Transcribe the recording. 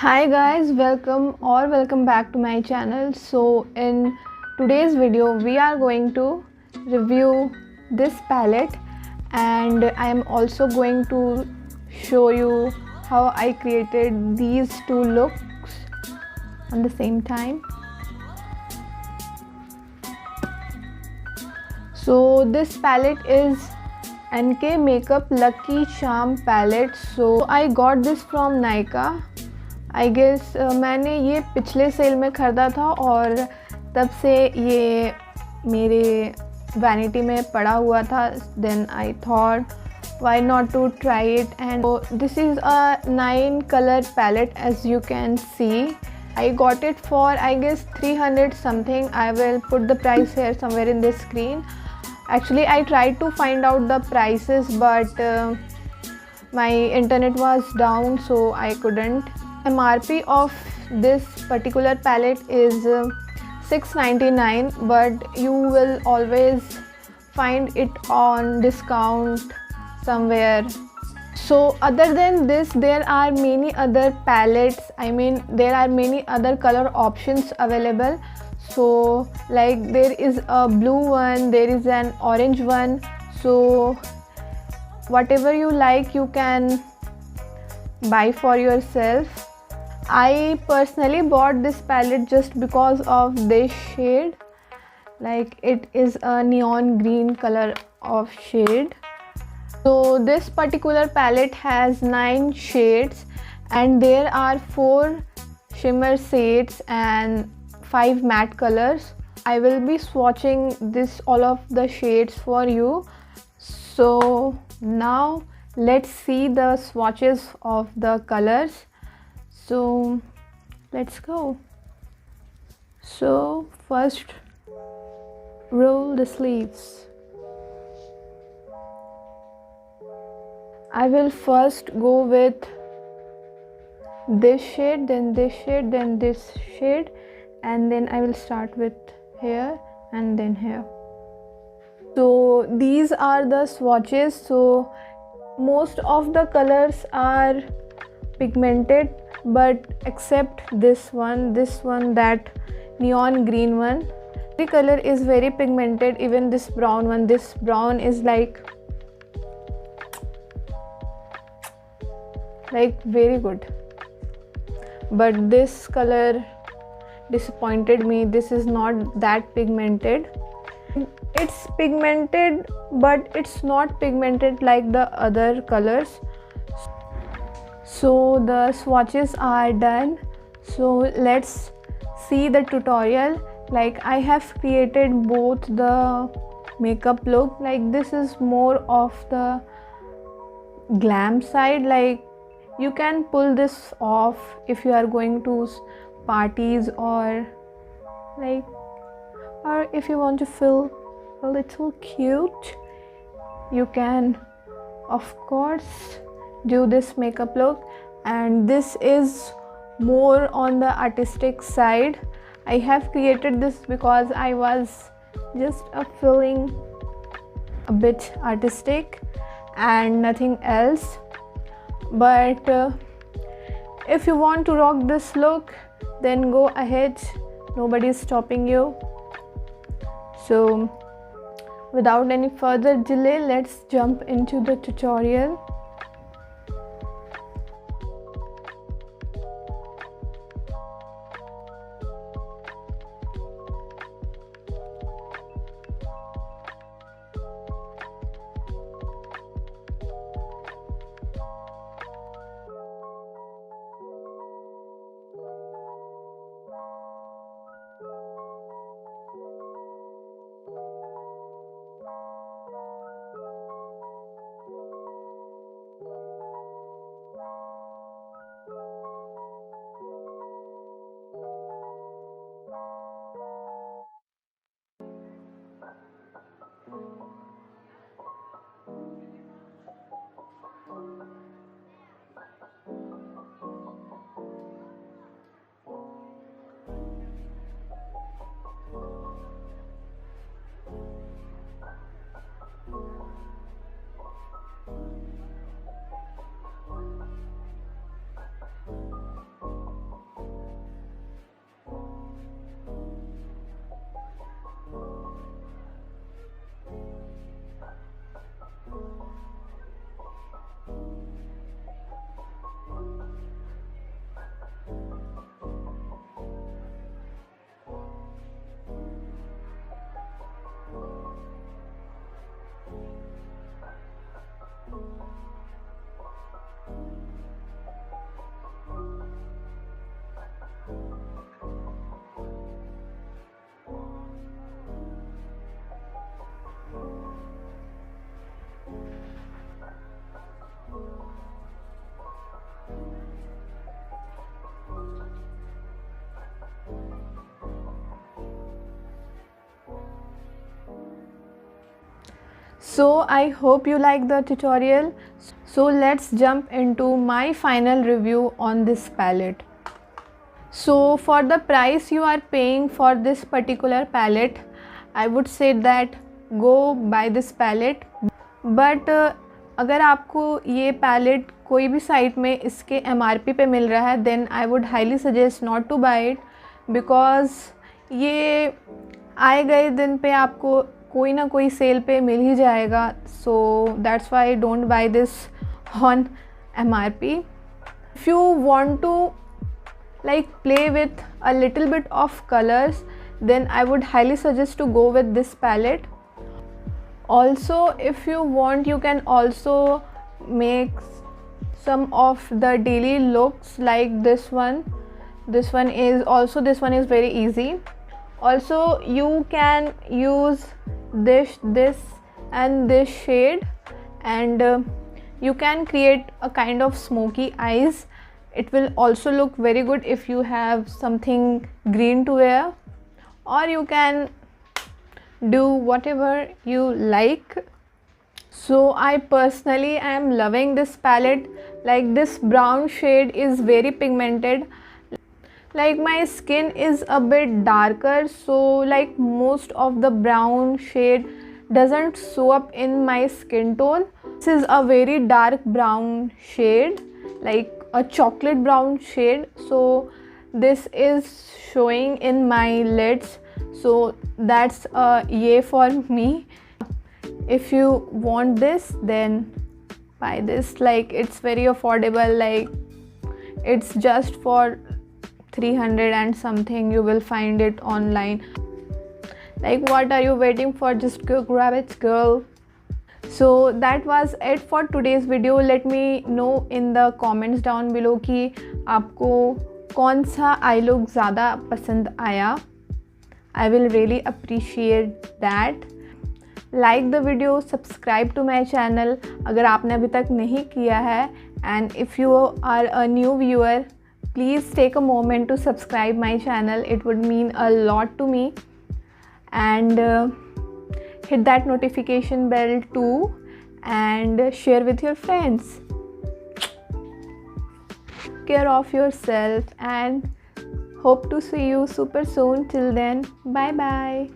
Hi guys, welcome back to my channel. So in today's video we are going to review this palette, and I am also going to show you how I created these two looks on the same time. So this palette is NK Makeup Lucky Charm palette. So I got this from Nykaa. I guess मैंने ये पिछले cell में ख़रीदा था और तब से ये मेरे वैनिटी में पड़ा हुआ था. Then I thought why not to try it. And so this is a 9 color palette, as you can see. I got it for I guess 300 something. I will put the price here somewhere in the screen. Actually I tried to find out the prices, but my internet was down, so I couldn't. MRP of this particular palette is $6.99, but you will always find it on discount somewhere. So other than this, there are many other palettes. I mean, there are many other color options available. So like there is a blue one, there is an orange one. So whatever you like, you can buy for yourself. I personally bought this palette just because of this shade. Like it is a neon green color of shade. So this particular palette has 9 shades, and there are 4 shimmer shades and 5 matte colors. I will be swatching all of the shades for you. So now let's see the swatches of the colors. So let's go. So first, roll the sleeves. I will first go with this shade, then this shade, then this shade, and then I will start with here and then here. So these are the swatches. So most of the colors are pigmented, but except this one, that neon green one. The color is very pigmented. Even this brown one, this brown is like very good, but this color disappointed me. This is not that pigmented. It's pigmented, but it's not pigmented like the other colors. So the swatches are done. So let's see the tutorial. Like I have created both the makeup look. Like this is more of the glam side. Like you can pull this off if you are going to parties, or if you want to feel a little cute, you can of course do this makeup look. And this is more on the artistic side. I have created this because I was just feeling a bit artistic and nothing else. But if you want to rock this look, then go ahead, nobody is stopping you. So without any further delay, let's jump into the tutorial. So I hope you like the tutorial. So let's jump into my final review on this palette. So for the price you are paying for this particular palette, I would say that go buy this palette. But अगर आपको ये palette कोई भी site में इसके MRP पे मिल रहा है, then I would highly suggest not to buy it, because ये आए गए दिन पे आपको कोई ना कोई सेल पे मिल ही जाएगा. So that's why don't buy this on MRP. If you want to like play with a little bit of colors, then I would highly suggest to go with this palette. Also, if you want, you can also make some of the daily looks like this one. This one is very easy. Also, you can use this and this shade, and you can create a kind of smoky eyes. It will also look very good if you have something green to wear, or you can do whatever you like. So I personally am loving this palette. Like, this brown shade is very pigmented. Like, my skin is a bit darker, so like most of the brown shade doesn't show up in my skin tone. This is a very dark brown shade, like a chocolate brown shade, so this is showing in my lids, so that's a yay for me. If you want this, then buy this. Like, it's very affordable, like it's just for 300 and something. You will find it online. Like, what are you waiting for? Just go grab it, girl. So that was it for today's video. Let me know in the comments down below कि आपको कौन सा I look ज़्यादा पसंद आया. I will really appreciate that. Like the video, subscribe to my channel अगर आपने अभी तक नहीं किया है, and if you are a new viewer, please take a moment to subscribe my channel. It would mean a lot to me. And hit that notification bell too, and share with your friends. Care of yourself, and hope to see you super soon. Till then, bye bye.